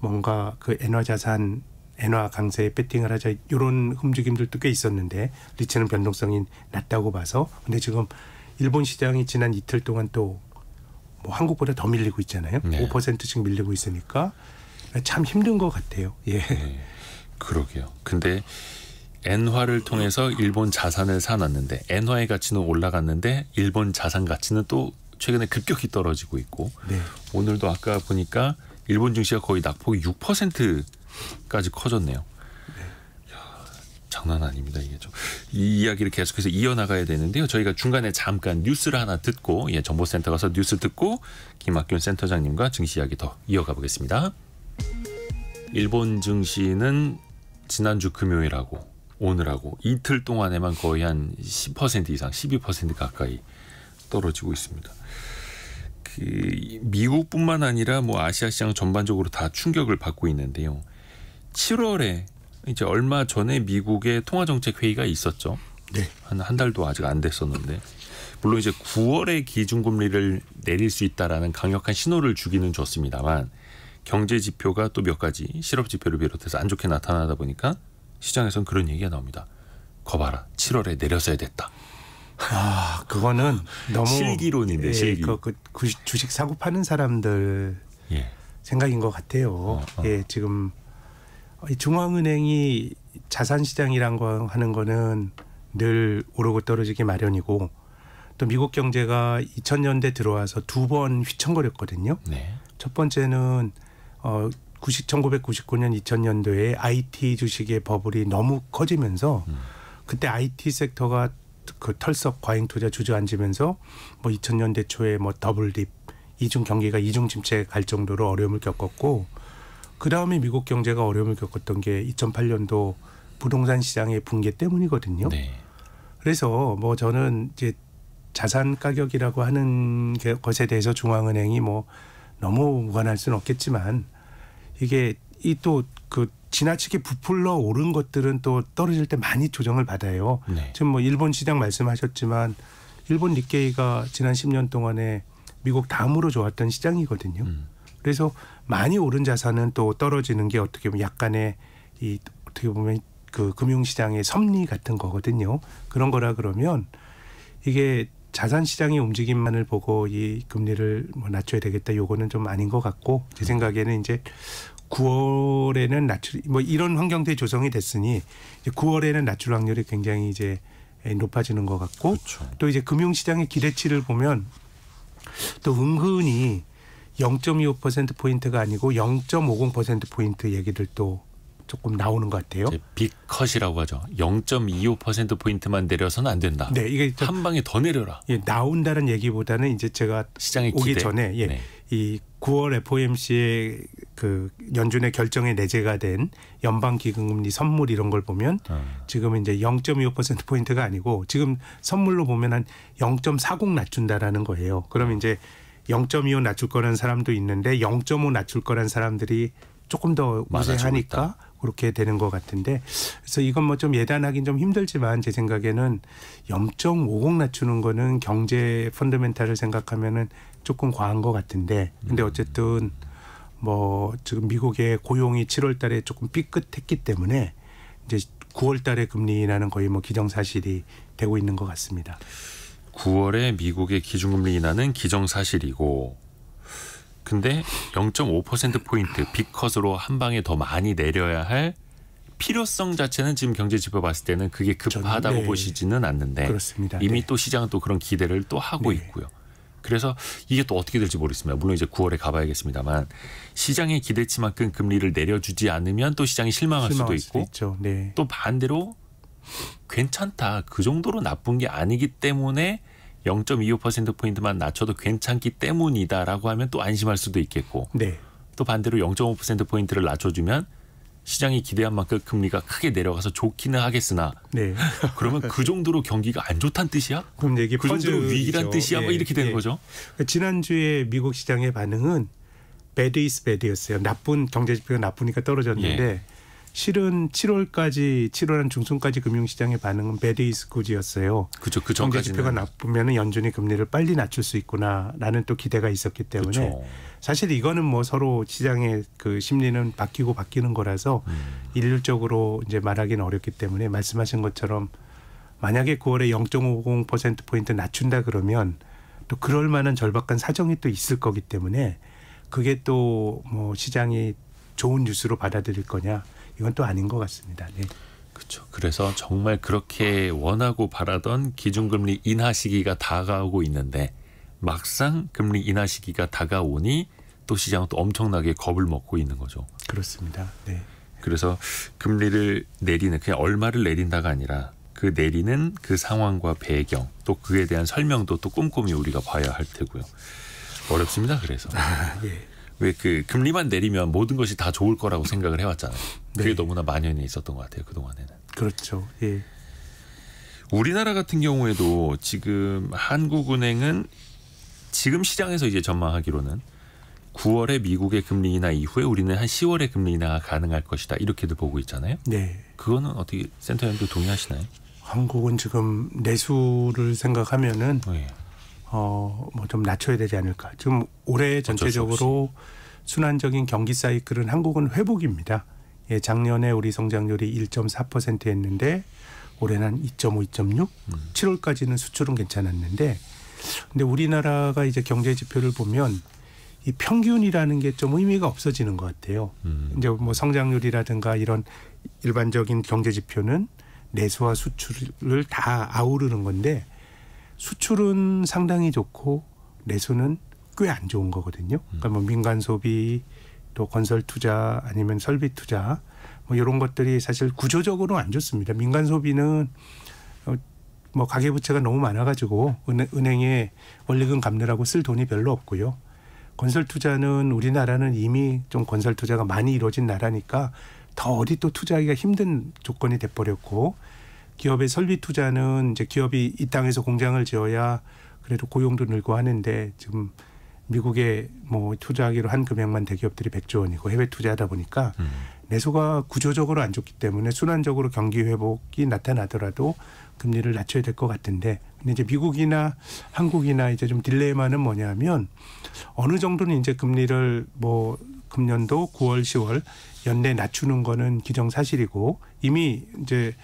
뭔가 그 엔화 자산 엔화 강세에 배팅을 하자 이런 움직임들도 꽤 있었는데 리츠는 변동성이 낮다고 봐서. 근데 지금 일본 시장이 지난 이틀 동안 또 뭐 한국보다 더 밀리고 있잖아요. 네. 5%씩 밀리고 있으니까 참 힘든 것 같아요. 예. 네, 그러게요. 근데 엔화를 통해서 일본 자산을 사놨는데 엔화의 가치는 올라갔는데 일본 자산 가치는 또 최근에 급격히 떨어지고 있고 네. 오늘도 아까 보니까 일본 증시가 거의 낙폭이 6%까지 커졌네요. 야, 장난 아닙니다. 이게 좀. 이 이야기를 계속해서 이어나가야 되는데요. 저희가 중간에 잠깐 뉴스를 하나 듣고 정보센터 가서 뉴스 듣고 김학균 센터장님과 증시 이야기 더 이어가 보겠습니다. 일본 증시는 지난주 금요일하고 오늘하고 이틀 동안에만 거의 한 10% 이상 12% 가까이 떨어지고 있습니다. 미국뿐만 아니라 뭐 아시아 시장 전반적으로 다 충격을 받고 있는데요. 7월에 이제 얼마 전에 미국의 통화정책 회의가 있었죠. 네. 한 달도 아직 안 됐었는데 물론 이제 9월에 기준금리를 내릴 수 있다라는 강력한 신호를 주기는 줬습니다만 경제 지표가 또 몇 가지 실업 지표를 비롯해서 안 좋게 나타나다 보니까 시장에서는 그런 얘기가 나옵니다. 거봐라, 7월에 내렸어야 됐다. 아, 그거는 너무 실기론인데 실기. 그 주식 사고 파는 사람들 예. 생각인 것 같아요. 예, 지금 중앙은행이 자산 시장이란 거 하는 거는 늘 오르고 떨어지기 마련이고 또 미국 경제가 2000년대 들어와서 두 번 휘청거렸거든요. 네. 첫 번째는 1999년 2000년도에 IT 주식의 버블이 너무 커지면서 그때 IT 섹터가 그 털썩 과잉 투자 주저앉으면서 뭐 2000년대 초에 뭐 더블딥 이중 경기가 이중 침체 갈 정도로 어려움을 겪었고, 그 다음에 미국 경제가 어려움을 겪었던 게 2008년도 부동산 시장의 붕괴 때문이거든요. 네. 그래서 뭐 저는 이제 자산 가격이라고 하는 것에 대해서 중앙은행이 뭐 너무 무관할 수는 없겠지만 이게 이 또 그 지나치게 부풀러 오른 것들은 또 떨어질 때 많이 조정을 받아요. 네. 지금 뭐 일본 시장 말씀하셨지만 일본 니케이가 지난 10년 동안에 미국 다음으로 좋았던 시장이거든요. 그래서 많이 오른 자산은 또 떨어지는 게 어떻게 보면 약간의 이 어떻게 보면 그 금융시장의 섭리 같은 거거든요. 그런 거라 그러면 이게 자산 시장의 움직임만을 보고 이 금리를 뭐 낮춰야 되겠다. 요거는 좀 아닌 것 같고 제 생각에는 이제 9월에는 낮출 뭐 이런 환경대 조성이 됐으니 이제 9월에는 낮출 확률이 굉장히 이제 높아지는 것 같고 그렇죠. 또 이제 금융시장의 기대치를 보면 또 은근히 0.25% 포인트가 아니고 0.50% 포인트 얘기들 또 조금 나오는 것 같아요. 빅컷이라고 하죠. 0.25% 포인트만 내려서는 안 된다. 네, 이게 한 방에 더 내려라. 예, 나온다는 얘기보다는 이제 제가 시장의 오기 기대. 전에 예, 네. 이 9월 FOMC의 그 연준의 결정에 내재가 된 연방기금리 선물 이런 걸 보면 지금 이제 0.25% 포인트가 아니고 지금 선물로 보면 한 0.40 낮춘다라는 거예요. 그럼 이제 0.25 낮출 거라는 사람도 있는데 0.5 낮출 거라는 사람들이 조금 더 우세하니까 그렇게 되는 것 같은데 그래서 이건 뭐 좀 예단하기는 좀 힘들지만 제 생각에는 0.50 낮추는 거는 경제 펀더멘탈을 생각하면은 조금 과한 것 같은데 근데 어쨌든 뭐 지금 미국의 고용이 7월 달에 조금 삐끗했기 때문에 이제 9월 달에 금리 인하는 거의 뭐 기정사실이 되고 있는 것 같습니다. 9월에 미국의 기준금리 인하는 기정사실이고 근데 0.5%포인트 빅컷으로 한 방에 더 많이 내려야 할 필요성 자체는 지금 경제지표 봤을 때는 그게 급하다고 네. 보시지는 않는데 그렇습니다. 이미 네. 또 시장은 또 그런 기대를 또 하고 네. 있고요. 그래서 이게 또 어떻게 될지 모르겠습니다. 물론 이제 9월에 가봐야겠습니다만 시장의 기대치만큼 금리를 내려주지 않으면 또 시장이 실망할 수도 있고 있죠. 네. 또 반대로 괜찮다. 그 정도로 나쁜 게 아니기 때문에 0.25%포인트만 낮춰도 괜찮기 때문이다라고 하면 또 안심할 수도 있겠고 네. 또 반대로 0.5%포인트를 낮춰주면 시장이 기대한 만큼 금리가 크게 내려가서 좋기는 하겠으나 네. 그러면 그 정도로 경기가 안 좋다는 뜻이야? 그럼 이게 그 정도로 위기란 뜻이야? 뭐 이렇게 되는 거죠. 지난주에 미국 시장의 반응은 bad is bad였어요. 나쁜 경제지표가 나쁘니까 떨어졌는데 예. 실은 7월 한 중순까지 금융시장의 반응은 bad is good이었어요. 그렇죠. 그 경제지표가 전까지는 나쁘면 연준이 금리를 빨리 낮출 수 있구나라는 또 기대가 있었기 때문에 그렇죠. 사실 이거는 뭐 서로 시장의 그 심리는 바뀌는 거라서 일률적으로 이제 말하기는 어렵기 때문에 말씀하신 것처럼 만약에 9월에 0.50%포인트 낮춘다 그러면 또 그럴 만한 절박한 사정이 또 있을 거기 때문에 그게 또 뭐 시장이 좋은 뉴스로 받아들일 거냐 이건 또 아닌 것 같습니다. 네. 그렇죠. 그래서 정말 그렇게 원하고 바라던 기준금리 인하 시기가 다가오고 있는데 막상 금리 인하 시기가 다가오니 또 시장은 또 엄청나게 겁을 먹고 있는 거죠. 그렇습니다. 네. 그래서 금리를 내리는 그냥 얼마를 내린다가 아니라 그 내리는 그 상황과 배경 또 그에 대한 설명도 또 꼼꼼히 우리가 봐야 할 테고요. 어렵습니다. 그래서 예. 왜 그 금리만 내리면 모든 것이 다 좋을 거라고 생각을 해왔잖아요. 그게 네. 너무나 만연해 있었던 것 같아요. 그동안에는. 그렇죠. 예. 우리나라 같은 경우에도 지금 한국은행은 지금 시장에서 이제 전망하기로는 9월에 미국의 금리 인하 이후에 우리는 한 10월에 금리 인하가 가능할 것이다. 이렇게도 보고 있잖아요. 네. 그거는 어떻게 센터장님도 동의하시나요? 한국은 지금 내수를 생각하면은 네. 뭐 좀 낮춰야 되지 않을까. 지금 올해 전체적으로 순환적인 경기 사이클은 한국은 회복입니다. 예, 작년에 우리 성장률이 1.4%였는데 올해는 한 2.5, 2.6. 7월까지는 수출은 괜찮았는데 근데 우리나라가 이제 경제 지표를 보면 이 평균이라는 게 좀 의미가 없어지는 것 같아요. 이제 뭐 성장률이라든가 이런 일반적인 경제 지표는 내수와 수출을 다 아우르는 건데 수출은 상당히 좋고 내수는 꽤 안 좋은 거거든요. 그러니까 뭐 민간 소비 또 건설 투자 아니면 설비 투자 뭐 이런 것들이 사실 구조적으로 안 좋습니다. 민간 소비는 뭐 가계부채가 너무 많아가지고 은행에 원리금 갚느라고 쓸 돈이 별로 없고요. 건설 투자는 우리나라는 이미 좀 건설 투자가 많이 이루어진 나라니까 더 어디 또 투자하기가 힘든 조건이 돼버렸고 기업의 설비 투자는 이제 기업이 이 땅에서 공장을 지어야 그래도 고용도 늘고 하는데 지금 미국에 뭐 투자하기로 한 금액만 대기업들이 100조 원이고 해외 투자하다 보니까 매수가 구조적으로 안 좋기 때문에 순환적으로 경기 회복이 나타나더라도 금리를 낮춰야 될 것 같은데, 근데 이제 미국이나 한국이나 이제 좀 딜레마는 뭐냐면 어느 정도는 이제 금리를 뭐 금년도 9월, 10월 연내 낮추는 거는 기정사실이고, 이미 이제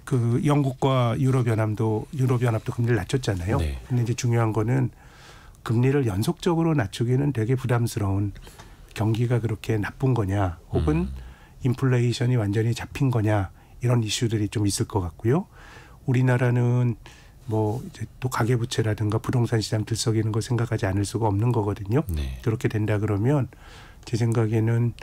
그 영국과 유럽연합도 금리를 낮췄잖아요. 네. 근데 이제 중요한 거는 금리를 연속적으로 낮추기는 되게 부담스러운, 경기가 그렇게 나쁜 거냐, 혹은 인플레이션이 완전히 잡힌 거냐, 이런 이슈들이 좀 있을 것 같고요. 우리나라는 뭐 이제 또 가계부채라든가 부동산 시장 들썩이는 거 생각하지 않을 수가 없는 거거든요. 네. 그렇게 된다 그러면 제 생각에는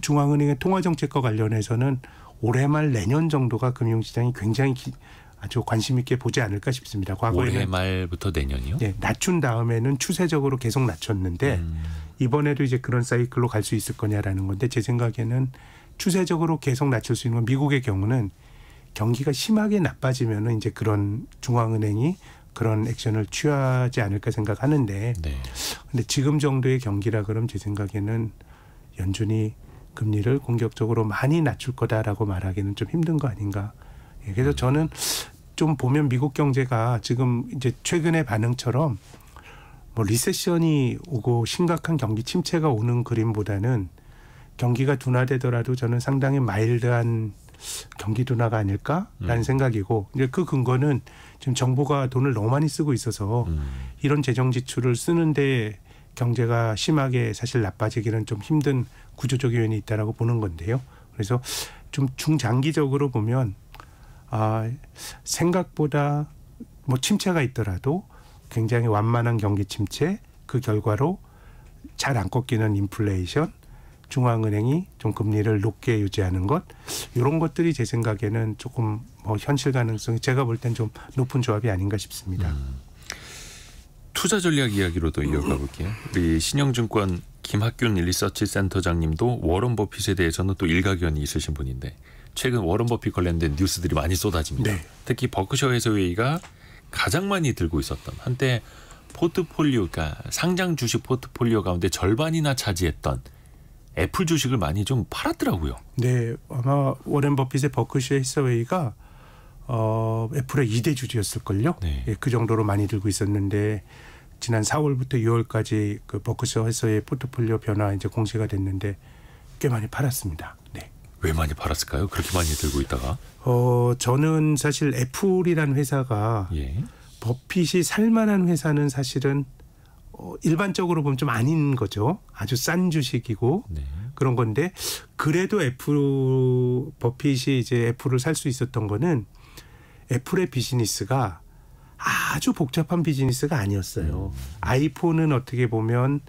중앙은행의 통화정책과 관련해서는 올해 말 내년 정도가 금융시장이 굉장히 아주 관심 있게 보지 않을까 싶습니다. 과거에는 올해 말부터 내년이요? 네, 낮춘 다음에는 추세적으로 계속 낮췄는데 이번에도 이제 그런 사이클로 갈 수 있을 거냐라는 건데, 제 생각에는 추세적으로 계속 낮출 수 있는 건 미국의 경우는 경기가 심하게 나빠지면은 이제 그런 중앙은행이 그런 액션을 취하지 않을까 생각하는데, 네. 근데 지금 정도의 경기라 그럼 제 생각에는 연준이 금리를 공격적으로 많이 낮출 거다라고 말하기는 좀 힘든 거 아닌가. 그래서 저는 좀 보면 미국 경제가 지금 이제 최근의 반응처럼 뭐 리세션이 오고 심각한 경기 침체가 오는 그림보다는 경기가 둔화되더라도 저는 상당히 마일드한 경기 둔화가 아닐까라는 생각이고, 이제 그 근거는 지금 정부가 돈을 너무 많이 쓰고 있어서 이런 재정 지출을 쓰는데 경제가 심하게 사실 나빠지기는 좀 힘든 구조적 요인이 있다라고 보는 건데요. 그래서 좀 중장기적으로 보면 생각보다 뭐 침체가 있더라도 굉장히 완만한 경기 침체, 그 결과로 잘 안 꺾이는 인플레이션, 중앙은행이 좀 금리를 높게 유지하는 것, 이런 것들이 제 생각에는 조금 뭐 현실 가능성이 제가 볼 땐 좀 높은 조합이 아닌가 싶습니다. 투자 전략 이야기로도 이어가 볼게요. 우리 신영증권 김학균 리서치 센터장님도 워런 버핏에 대해서는 또 일가견이 있으신 분인데, 최근 워런 버핏 관련된 뉴스들이 많이 쏟아집니다. 네. 특히 버크셔 해서웨이가 가장 많이 들고 있었던, 한때 포트폴리오가 상장 주식 포트폴리오 가운데 절반이나 차지했던 애플 주식을 많이 좀 팔았더라고요. 네, 아마 워렌 버핏의 버크셔 해서웨이가 애플의 2대 주주였을걸요. 네. 예, 그 정도로 많이 들고 있었는데 지난 4월부터 6월까지 그 버크셔 해서웨이 포트폴리오 변화 이제 공시가 됐는데 꽤 많이 팔았습니다. 네. 왜 많이 팔았을까요? 그렇게 많이 들고 있다가? 저는 사실 애플이라는 회사가 예. 버핏이 살만한 회사는 사실은 일반적으로 보면 좀 아닌 거죠. 아주 싼 주식이고 네. 그런 건데, 그래도 버핏이 이제 애플을 살 수 있었던 거는 애플의 비즈니스가 아주 복잡한 비즈니스가 아니었어요. 아이폰은 어떻게 보면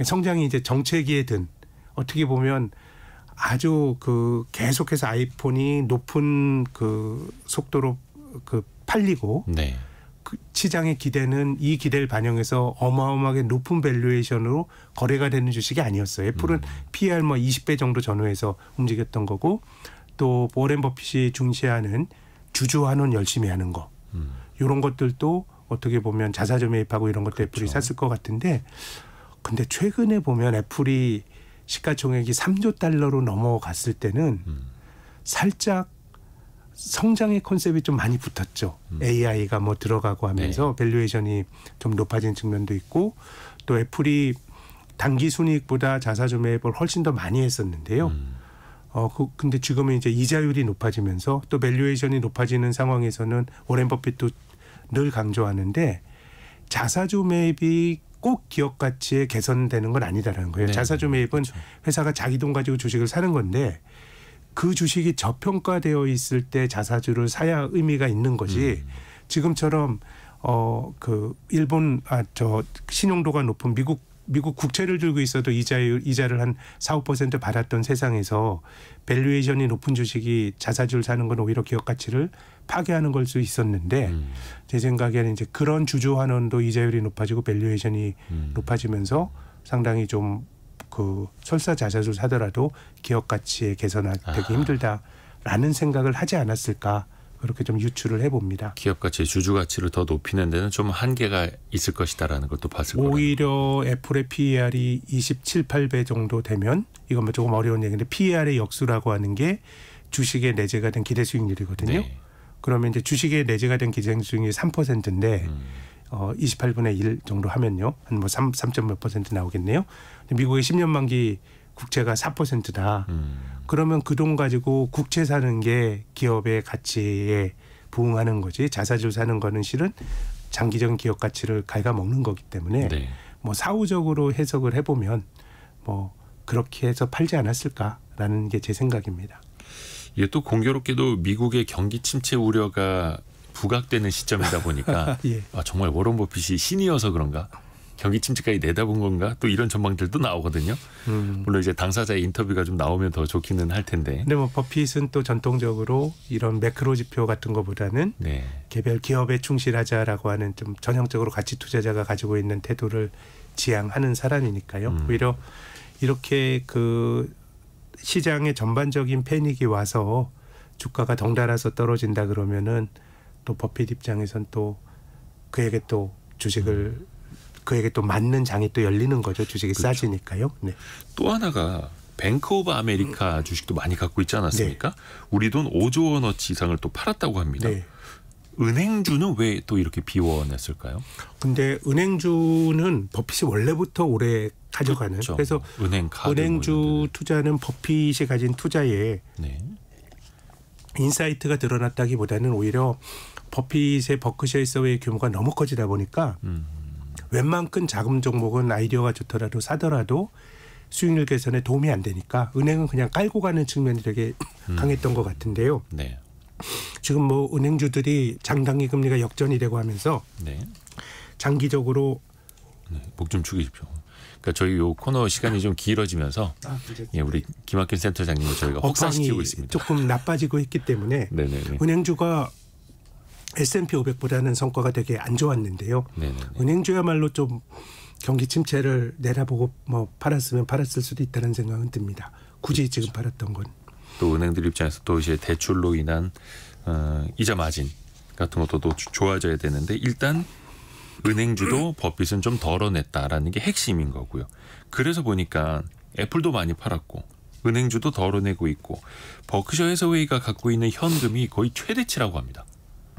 성장이 이제 정체기에 든, 어떻게 보면 아주 그 계속해서 아이폰이 높은 그 속도로 그 팔리고, 네. 그 시장의 기대는 이 기대를 반영해서 어마어마하게 높은 밸류에이션으로 거래가 되는 주식이 아니었어요. 애플은 PER 뭐 20배 정도 전후해서 움직였던 거고, 또 워렌 버핏이 중시하는 주주 환원 열심히 하는 거, 이런 것들도 어떻게 보면 자사주 매입하고 이런 것도 애플이 샀을 것 같은데, 근데 최근에 보면 애플이 시가총액이 3조 달러로 넘어갔을 때는 살짝 성장의 컨셉이 좀 많이 붙었죠. AI가 뭐 들어가고 하면서 밸류에이션이 좀 높아진 측면도 있고, 또 애플이 단기 순이익보다 자사주 매입을 훨씬 더 많이 했었는데요. 근데 지금은 이제 이자율이 높아지면서 또 밸류에이션이 높아지는 상황에서는 워렌 버핏도 늘 강조하는데, 자사주 매입이 꼭 기업 가치에 개선되는 건 아니다라는 거예요. 네. 자사주 매입은 그렇죠. 회사가 자기 돈 가지고 주식을 사는 건데, 그 주식이 저평가되어 있을 때 자사주를 사야 의미가 있는 거지. 지금처럼 그 일본 신용도가 높은 미국 국채를 들고 있어도 이자를 한 4~5% 받았던 세상에서 밸류에이션이 높은 주식이 자사주를 사는 건 오히려 기업 가치를 파괴하는 걸 수 있었는데, 제 생각에는 이제 그런 주주 환원도 이자율이 높아지고 밸류에이션이 높아지면서 상당히 좀 그 설사 자사주를 사더라도 기업 가치에 개선하기 힘들다라는 생각을 하지 않았을까, 그렇게 좀 유추를 해봅니다. 기업 가치, 주주 가치를 더 높이는 데는 좀 한계가 있을 것이다라는 것도 봤을 거예요. 오히려 애플의 PER이 27, 8배 정도 되면 이건 뭐 조금 어려운 얘기인데 PER의 역수라고 하는 게 주식에 내재가 된 기대 수익률이거든요. 네. 그러면 이제 주식에 내재가 된 기대 수익률이 3%인데 28분의 1 정도 하면요. 한 뭐 3. 몇 % 나오겠네요. 미국의 10년 만기 국채가 4%다. 그러면 그 돈 가지고 국채 사는 게 기업의 가치에 부응하는 거지. 자사주 사는 거는 실은 장기적인 기업 가치를 갉아먹는 거기 때문에 네. 뭐 사후적으로 해석을 해보면 뭐 그렇게 해서 팔지 않았을까라는 게 제 생각입니다. 이게 또 공교롭게도 미국의 경기 침체 우려가 부각되는 시점이다 보니까 예. 아, 정말 워런 버핏이 신이어서 그런가? 경기 침체까지 내다본 건가? 또 이런 전망들도 나오거든요. 물론 이제 당사자의 인터뷰가 좀 나오면 더 좋기는 할 텐데. 근데 뭐 버핏은 또 전통적으로 이런 매크로 지표 같은 것보다는 네. 개별 기업에 충실하자라고 하는 좀 전형적으로 가치 투자자가 가지고 있는 태도를 지향하는 사람이니까요. 오히려 이렇게 그 시장의 전반적인 패닉이 와서 주가가 덩달아서 떨어진다 그러면은 또 버핏 입장에선 또 그에게 또 주식을 그에게 또 맞는 장이 또 열리는 거죠. 주식이 그렇죠. 싸지니까요. 네. 또 하나가 뱅크 오브 아메리카 주식도 많이 갖고 있지 않았습니까? 우리 돈 5조 원어치 이상을 또 팔았다고 합니다. 네. 은행주는 왜 또 이렇게 비워냈을까요? 근데 은행주는 버핏이 원래부터 오래 가져가는. 그렇죠. 그래서 은행 카드 은행주 뭐 투자는 버핏이 가진 투자에 네. 인사이트가 드러났다기보다는 오히려 버핏의 버크셔 해서웨이 규모가 너무 커지다 보니까 웬만큼 자금 종목은 아이디어가 좋더라도 사더라도 수익률 개선에 도움이 안 되니까 은행은 그냥 깔고 가는 측면이 되게 강했던 것 같은데요. 네. 지금 뭐 은행주들이 장단기 금리가 역전이 되고 하면서 네. 장기적으로 네. 목 좀 축이십시오. 그러니까 저희 요 코너 시간이 좀 길어지면서 예, 우리 김학균 센터장님을 저희가 혹사시키고 있습니다. 조금 나빠지고 있기 때문에 네네네. 은행주가 S&P 500보다는 성과가 되게 안 좋았는데요. 네네네. 은행주야말로 좀 경기 침체를 내다보고 뭐 팔았으면 팔았을 수도 있다는 생각은 듭니다. 굳이 지금 팔았던 건. 또 은행들 입장에서 또 이제 대출로 인한 이자 마진 같은 것도 또 좋아져야 되는데 일단 은행주도 버핏은 좀 덜어냈다라는 게 핵심인 거고요. 그래서 보니까 애플도 많이 팔았고 은행주도 덜어내고 있고 버크셔 해서웨이가 갖고 있는 현금이 거의 최대치라고 합니다.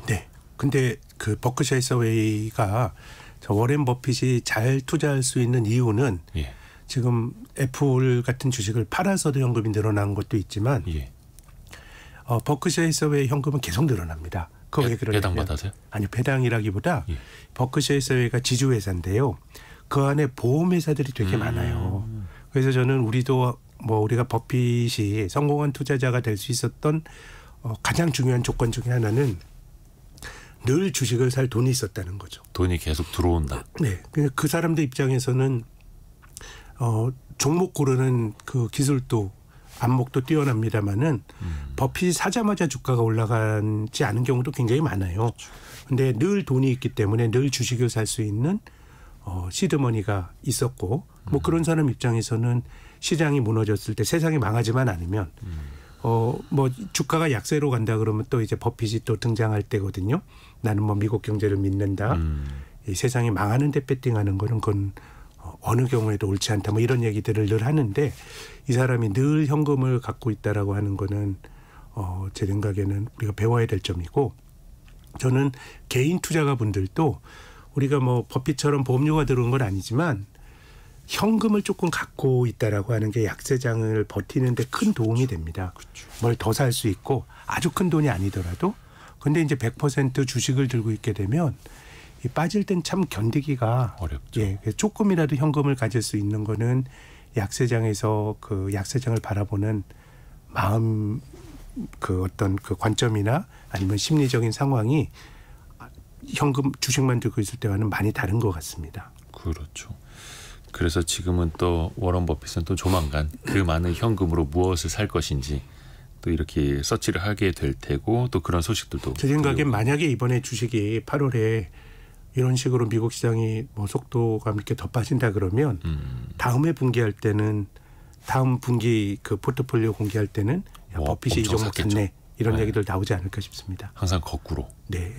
네. 근데 그 버크셔 해서웨이가 저 워렌 버핏이 잘 투자할 수 있는 이유는 예. 지금 애플 같은 주식을 팔아서도 현금이 늘어난 것도 있지만 예. 버크셔 해서웨이 현금은 계속 늘어납니다. 그거 왜 그러냐면 배당 받아서요? 아니 배당이라기보다 예. 버크셔 해서웨이가 지주회사인데요. 그 안에 보험회사들이 되게 많아요. 그래서 저는 우리도 뭐 우리가 버핏이 성공한 투자자가 될 수 있었던 가장 중요한 조건 중에 하나는 늘 주식을 살 돈이 있었다는 거죠. 돈이 계속 들어온다. 네, 그 사람들 입장에서는 종목 고르는 그 기술도 안목도 뛰어납니다만은 버핏이 사자마자 주가가 올라가지 않은 경우도 굉장히 많아요. 그런데 늘 돈이 있기 때문에 늘 주식을 살 수 있는 시드머니가 있었고 뭐 그런 사람 입장에서는 시장이 무너졌을 때 세상이 망하지만 않으면 뭐 주가가 약세로 간다 그러면 또 이제 버핏이 또 등장할 때거든요. 나는 뭐 미국 경제를 믿는다. 이 세상이 망하는 데 배팅하는 거는 그건 어느 경우에도 옳지 않다. 뭐 이런 얘기들을 늘 하는데 이 사람이 늘 현금을 갖고 있다라고 하는 거는 제 생각에는 우리가 배워야 될 점이고 저는 개인 투자가분들도 우리가 뭐 버핏처럼 보험료가 들어온 건 아니지만 현금을 조금 갖고 있다라고 하는 게 약세장을 버티는 데 큰 도움이 됩니다. 뭘 더 살 수 있고 아주 큰 돈이 아니더라도 근데 이제 100% 주식을 들고 있게 되면 이 빠질 땐 참 견디기가 어렵죠. 예, 조금이라도 현금을 가질 수 있는 거는 약세장에서 그 약세장을 바라보는 마음 그 어떤 그 관점이나 아니면 심리적인 상황이 현금 주식만 들고 있을 때와는 많이 다른 것 같습니다. 그렇죠. 그래서 지금은 또 워런 버핏은 또 조만간 그 많은 현금으로 무엇을 살 것인지 또 이렇게 서치를 하게 될 테고 또 그런 소식들도 제 생각엔 만약에 이번에 주식이 8월에 이런 식으로 미국 시장이 뭐 속도감 있게 더 빠진다 그러면 다음에 분기할 때는 다음 분기 그 포트폴리오 공개할 때는 야, 버핏이 이 종목 샀네 이런 네. 얘기들 나오지 않을까 싶습니다. 항상 거꾸로. 네.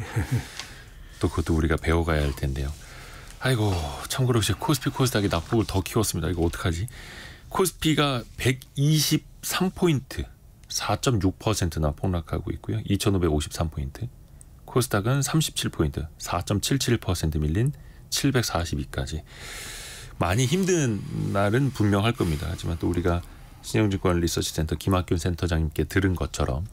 또 그것도 우리가 배워가야 할 텐데요. 아이고 참고로 코스피 코스닥이 낙폭을 더 키웠습니다. 이거 어떡하지? 코스피가 123포인트 4.6%나 폭락하고 있고요. 2553포인트. 코스닥은 37포인트 4.77% 밀린 742까지. 많이 힘든 날은 분명할 겁니다. 하지만 또 우리가 신영증권 리서치센터 김학균 센터장님께 들은 것처럼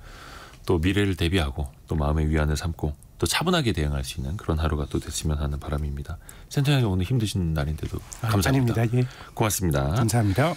또 미래를 대비하고 또 마음의 위안을 삼고 또 차분하게 대응할 수 있는 그런 하루가 또 됐으면 하는 바람입니다. 센터장님 오늘 힘드신 날인데도 감사합니다. 아닙니다. 예. 고맙습니다. 감사합니다.